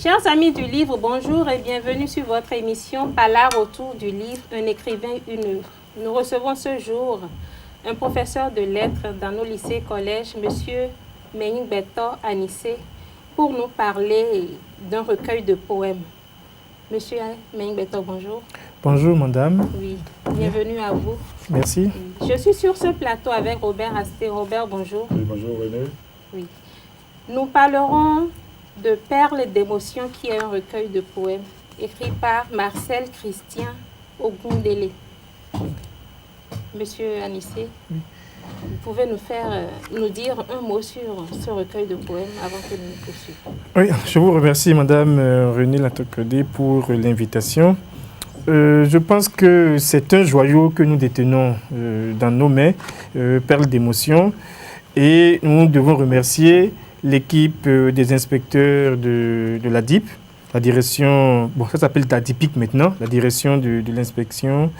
Chers amis du livre, bonjour et bienvenue sur votre émission Parlard autour du livre, un écrivain, une œuvre. Nous recevons ce jour un professeur de lettres dans nos lycées et collèges, M. Meingbetor Anissé, pour nous parler d'un recueil de poèmes. Monsieur Meingbetor, bonjour. Bonjour, madame. Oui, bienvenue à vous. Merci. Je suis sur ce plateau avec Robert Asté. Robert, bonjour. Oui, bonjour, René. Oui. Nous parlerons de Perles d'émotion, qui est un recueil de poèmes écrit par Marcel Christian Ogundele. Monsieur Anissé, oui. Vous pouvez nous dire un mot sur ce recueil de poèmes avant que nous poursuivions. Oui, je vous remercie, madame René Latocodé, pour l'invitation. Je pense que c'est un joyau que nous détenons dans nos mains, Perles d'émotion, et nous devons remercier l'équipe des inspecteurs de la DIP, la direction, bon ça s'appelle la DIPIC maintenant, la direction de l'inspection,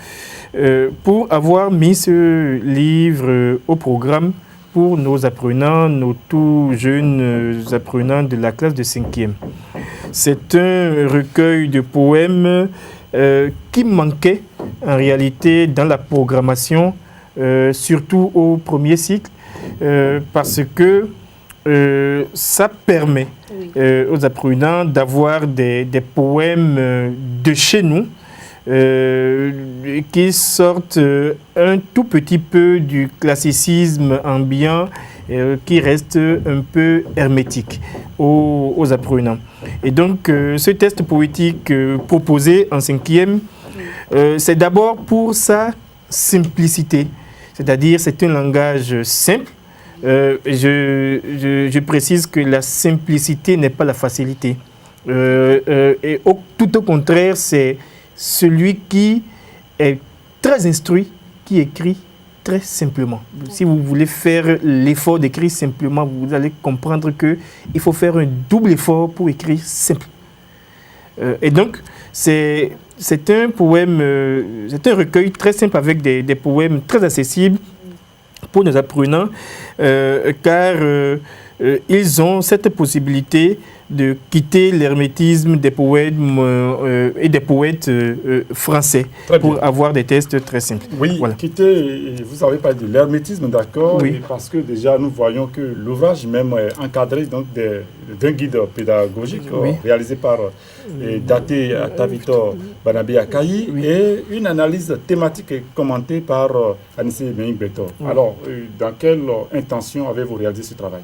pour avoir mis ce livre au programme pour nos apprenants, nos tout jeunes apprenants de la classe de 5e. C'est un recueil de poèmes qui manquait en réalité dans la programmation, surtout au premier cycle, parce que ça permet aux apprenants d'avoir des poèmes de chez nous qui sortent un tout petit peu du classicisme ambiant qui reste un peu hermétique aux apprenants. Et donc, ce test poétique proposé en 5e, c'est d'abord pour sa simplicité, c'est-à-dire c'est un langage simple. Je précise que la simplicité n'est pas la facilité. Et tout au contraire, c'est celui qui est très instruit, qui écrit très simplement. Si vous voulez faire l'effort d'écrire simplement, vous allez comprendre qu'il faut faire un double effort pour écrire simple. Et donc, c'est un poème, c'est un recueil très simple avec des poèmes très accessibles pour nos apprenants, car ils ont cette possibilité de quitter l'hermétisme des poèmes et des poètes français pour avoir des tests très simples. Oui, voilà. Quitter, vous avez parlé de l'hermétisme, d'accord, oui. Parce que déjà nous voyons que l'ouvrage même est encadré d'un guide pédagogique réalisé par Daté Tavitor Banabé Akayi et une analyse thématique commentée par Anissé Meingbetor. Alors, dans quelle intention avez-vous réalisé ce travail ?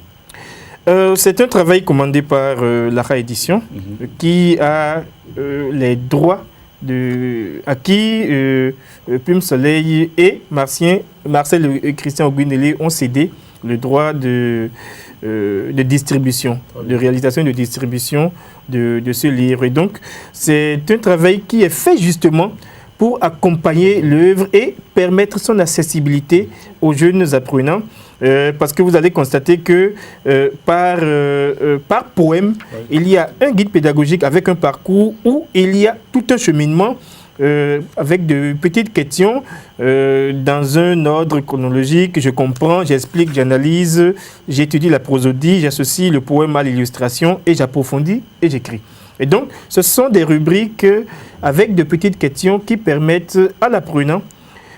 C'est un travail commandé par Lara Édition qui a les droits acquis. Plume Soleil et Marcel Christian Ogundele ont cédé le droit de distribution, de réalisation et de distribution de ce livre. Et donc, c'est un travail qui est fait justement pour accompagner l'œuvre et permettre son accessibilité aux jeunes apprenants. Parce que vous allez constater que par poème, il y a un guide pédagogique avec un parcours où il y a tout un cheminement avec de petites questions dans un ordre chronologique. Je comprends, j'explique, j'analyse, j'étudie la prosodie, j'associe le poème à l'illustration et j'approfondis et j'écris. Et donc, ce sont des rubriques avec de petites questions qui permettent à l'apprenant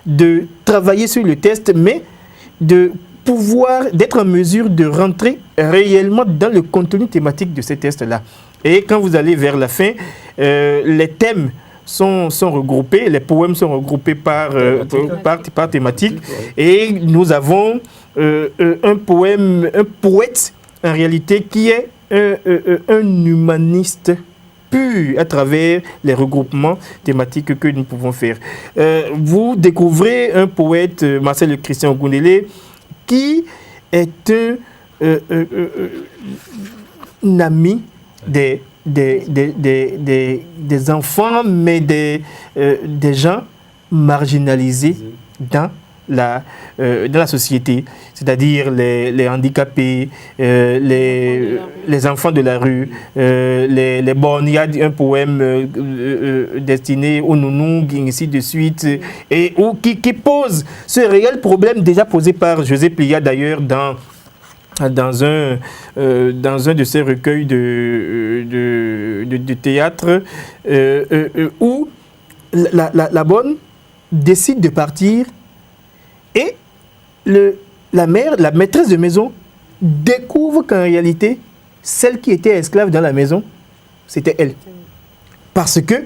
de travailler sur le test, mais d'être en mesure de rentrer réellement dans le contenu thématique de ces tests-là. Et quand vous allez vers la fin, les thèmes sont regroupés, les poèmes sont regroupés par thématique. Et nous avons un poète, en réalité, qui est un humaniste pur à travers les regroupements thématiques que nous pouvons faire. Vous découvrez un poète, Marcel Christian Ogundele, qui est un ami des enfants, mais des gens marginalisés dans la société, c'est-à-dire les handicapés, les enfants de la rue, les bornes. Il y a un poème destiné aux nounous, ainsi de suite, et qui pose ce réel problème déjà posé par José Plia d'ailleurs dans dans un de ces recueils de théâtre où la bonne décide de partir et la maîtresse de maison découvre qu'en réalité, celle qui était esclave dans la maison, c'était elle. Parce que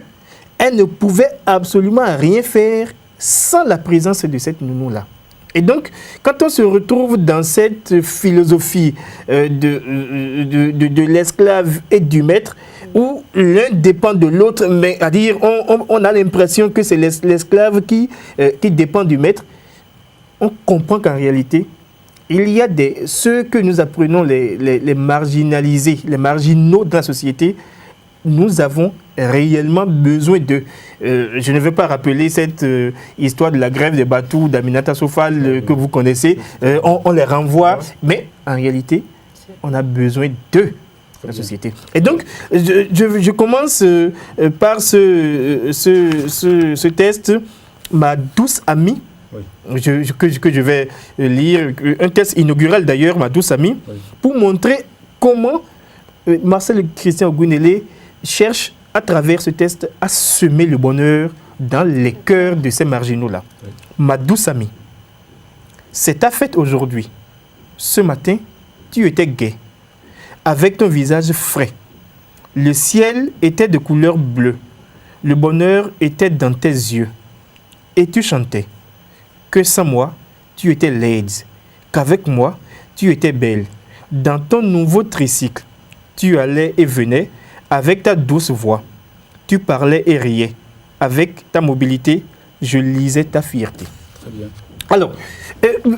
elle ne pouvait absolument rien faire sans la présence de cette nounou-là. Et donc, quand on se retrouve dans cette philosophie de l'esclave et du maître, où l'un dépend de l'autre, mais à dire, on a l'impression que c'est l'esclave qui dépend du maître, on comprend qu'en réalité, il y a ceux que nous apprenons les marginalisés, les marginaux de la société, nous avons réellement besoin d'eux. Je ne vais pas rappeler cette histoire de la grève des Batou d'Aminata Sofal que vous connaissez. On les renvoie, mais en réalité, on a besoin d'eux, la société. Et donc, je commence par ce test, ma douce amie, que je vais lire, un test inaugural d'ailleurs, ma douce amie, pour montrer comment Marcel Christian Ogunele cherche à travers ce test à semer le bonheur dans les cœurs de ces marginaux-là. Ma douce amie, c'est ta fête aujourd'hui. Ce matin, tu étais gai, avec ton visage frais. Le ciel était de couleur bleue. Le bonheur était dans tes yeux. Et tu chantais que sans moi, tu étais laide, qu'avec moi, tu étais belle. Dans ton nouveau tricycle, tu allais et venais avec ta douce voix. Tu parlais et riais. Avec ta mobilité, je lisais ta fierté. Très bien. Alors,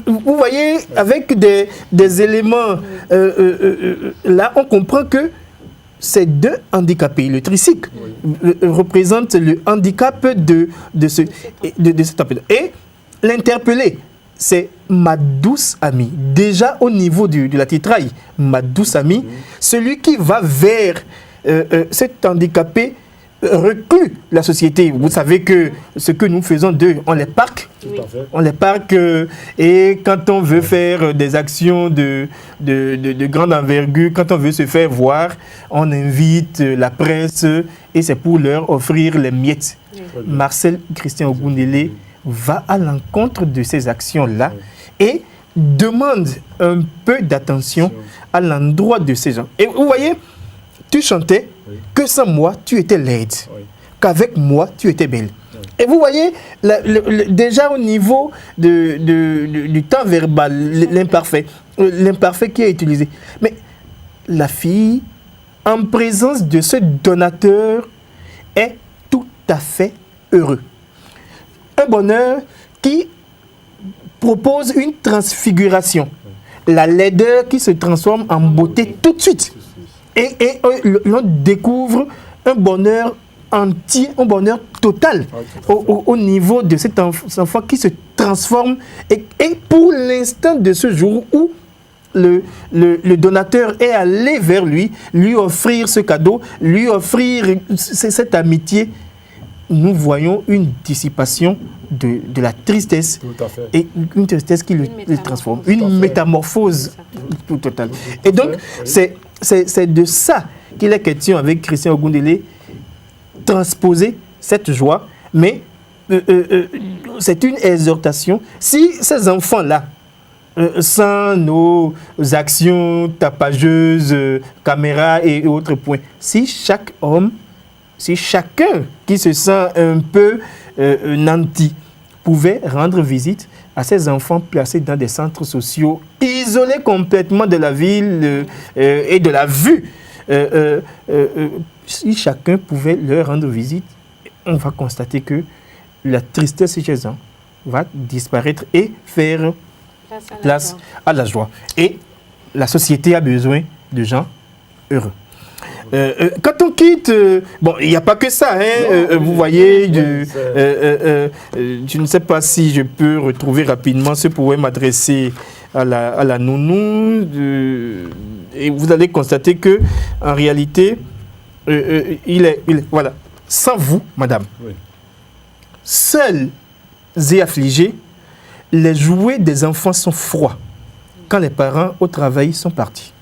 vous voyez, avec des éléments, là, on comprend que ces deux handicapés, le tricycle, représente le handicap de cet appel. Et l'interpellé, c'est ma douce amie. Déjà au niveau de la titraille, ma douce amie, celui qui va vers cet handicapé reclus la société. Vous savez que ce que nous faisons d'eux, on les parque. On les parque et quand on veut faire des actions de grande envergure, quand on veut se faire voir, on invite la presse et c'est pour leur offrir les miettes. Marcel Christian Ogunele va à l'encontre de ces actions-là et demande un peu d'attention à l'endroit de ces gens. Et vous voyez, tu chantais que sans moi, tu étais laide, qu'avec moi, tu étais belle. Et vous voyez, déjà au niveau du temps verbal, l'imparfait qui est utilisé. Mais la fille, en présence de ce donateur, est tout à fait heureux. Un bonheur qui propose une transfiguration. La laideur qui se transforme en beauté tout de suite. Et l'on découvre un bonheur entier, un bonheur total au niveau de cet enfant qui se transforme. Et pour l'instant de ce jour où le donateur est allé vers lui offrir ce cadeau, lui offrir cette amitié, nous voyons une dissipation de la tristesse. Tout à fait. Et une tristesse qui le transforme, une métamorphose totale. Et donc, c'est de ça qu'il est question avec Christian Ogunele, transposer cette joie, mais c'est une exhortation. Si ces enfants-là, sans nos actions tapageuses, caméras et autres points, si chaque homme, si chacun qui se sent un peu nanti pouvait rendre visite à ces enfants placés dans des centres sociaux, isolés complètement de la ville et de la vue, si chacun pouvait leur rendre visite, on va constater que la tristesse chez eux va disparaître et faire place à la joie. Et la société a besoin de gens heureux. Quand on quitte, bon, il n'y a pas que ça, hein, vous voyez, je ne sais pas si je peux retrouver rapidement ce poème adressé à la nounou, et vous allez constater que en réalité, voilà, sans vous, madame, seuls et affligés, les jouets des enfants sont froids. quand les parents au travail sont partis.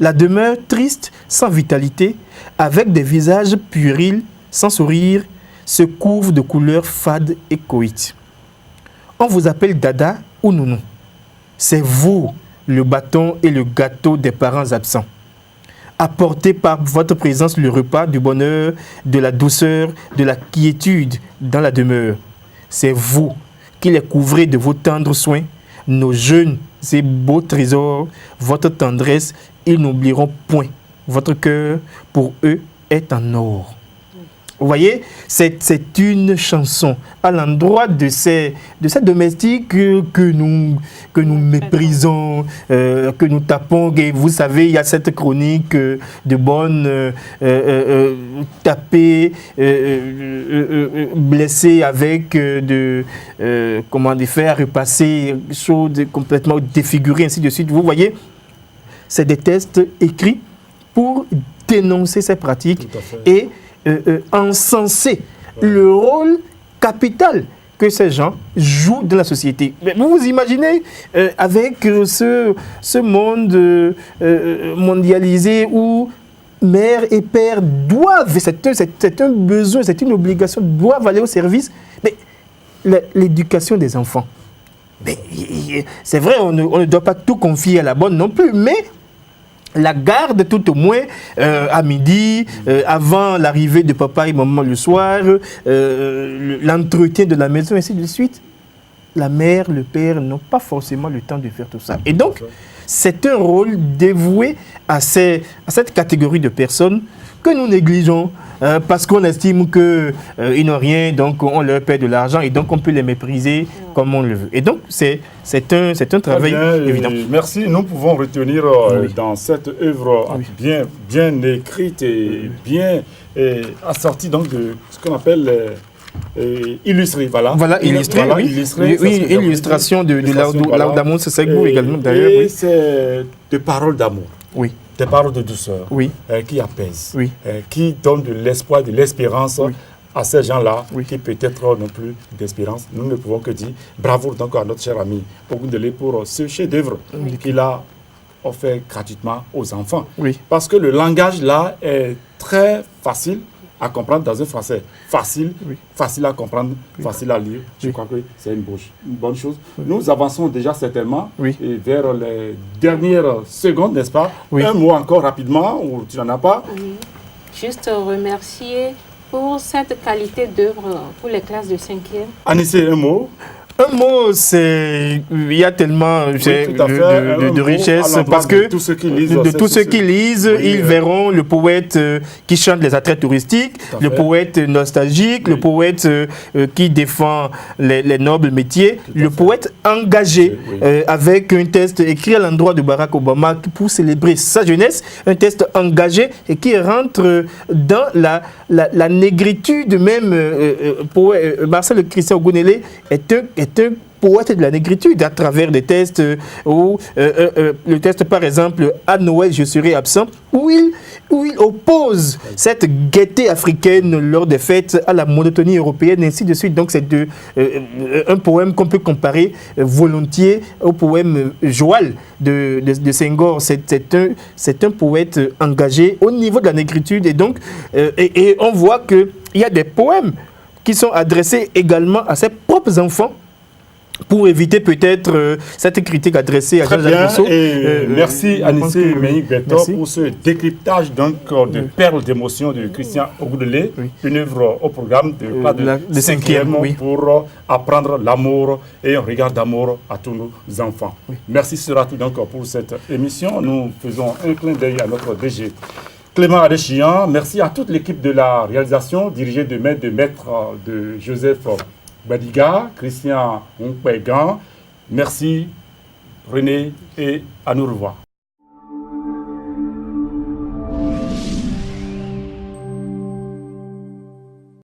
La demeure triste, sans vitalité, avec des visages puérils, sans sourire, se couvre de couleurs fades et coïtes. On vous appelle Dada ou Nounou. C'est vous, le bâton et le gâteau des parents absents. Apportez par votre présence le repas du bonheur, de la douceur, de la quiétude dans la demeure. C'est vous qui les couvrez de vos tendres soins, nos jeunes et beaux trésors, votre tendresse, ils n'oublieront point. Votre cœur, pour eux, est en or. Vous voyez, c'est une chanson à l'endroit de ces domestiques que nous méprisons, que nous tapons. Et vous savez, il y a cette chronique de bonnes tapées, blessées avec comment des fers repassés, chaudes, complètement défigurées, ainsi de suite. Vous voyez, c'est des textes écrits pour dénoncer ces pratiques et encenser le rôle capital que ces gens jouent dans la société. Mais vous vous imaginez, avec ce monde mondialisé où mère et père doivent, c'est un besoin, c'est une obligation, doivent aller au service, mais l'éducation des enfants. C'est vrai, on ne doit pas tout confier à la bonne non plus, mais la garde tout au moins à midi, avant l'arrivée de papa et maman le soir, l'entretien de la maison, ainsi de suite. La mère, le père n'ont pas forcément le temps de faire tout ça. Et donc, c'est un rôle dévoué à cette catégorie de personnes que nous négligeons parce qu'on estime qu'ils n'ont rien, donc on leur paie de l'argent et donc on peut les mépriser comme on le veut. Et donc, c'est un travail évident. Merci. Nous pouvons retenir dans cette œuvre bien écrite et bien assortie donc, de ce qu'on appelle illustré. Voilà, illustré, oui, illustration de Laudamon Sesegou également d'ailleurs. Et c'est des paroles d'amour. Oui. Des paroles de douceur qui apaisent, qui donnent de l'espoir, de l'espérance à ces gens-là qui peut-être n'ont plus d'espérance. Nous ne pouvons que dire bravo donc à notre cher ami Ogundele pour ce chef-d'œuvre qu'il a offert gratuitement aux enfants. Parce que le langage là est très facile à comprendre dans un français facile, facile à comprendre, facile à lire. Je crois que c'est une bonne chose. Nous avançons déjà certainement vers les dernières secondes, n'est-ce pas? Un mot encore rapidement, ou tu n'en as pas? Juste remercier pour cette qualité d'œuvre pour les classes de 5e. Anissé, un mot? Un mot, il y a tellement de richesse parce que de tous ceux qui lisent, ils verront le poète qui chante les attraits touristiques, le poète nostalgique, le poète qui défend les nobles métiers, le poète engagé avec un texte écrit à l'endroit de Barack Obama pour célébrer sa jeunesse, un texte engagé et qui rentre dans la négritude même. Marcel Christian Ogundele est un poète de la négritude à travers des textes où le texte par exemple à Noël je serai absent où il oppose cette gaieté africaine lors des fêtes à la monotonie européenne et ainsi de suite. Donc c'est un poème qu'on peut comparer volontiers au poème Joal de Senghor. C'est un poète engagé au niveau de la négritude et donc et on voit qu'il y a des poèmes qui sont adressés également à ses propres enfants pour éviter peut-être cette critique adressée à Jean-Jacques Rousseau. Merci Anissé Meïk-Beto pour ce décryptage donc, de perles d'émotion de Christian Ogundele, une œuvre au programme de 5e pour apprendre l'amour et un regard d'amour à tous nos enfants. Merci sera tout donc pour cette émission. Nous faisons un clin d'œil à notre DG. Clément Adéchian, merci à toute l'équipe de la réalisation dirigée de maître de Joseph Badiga, Christian Nkwegan. Merci René et à nous revoir.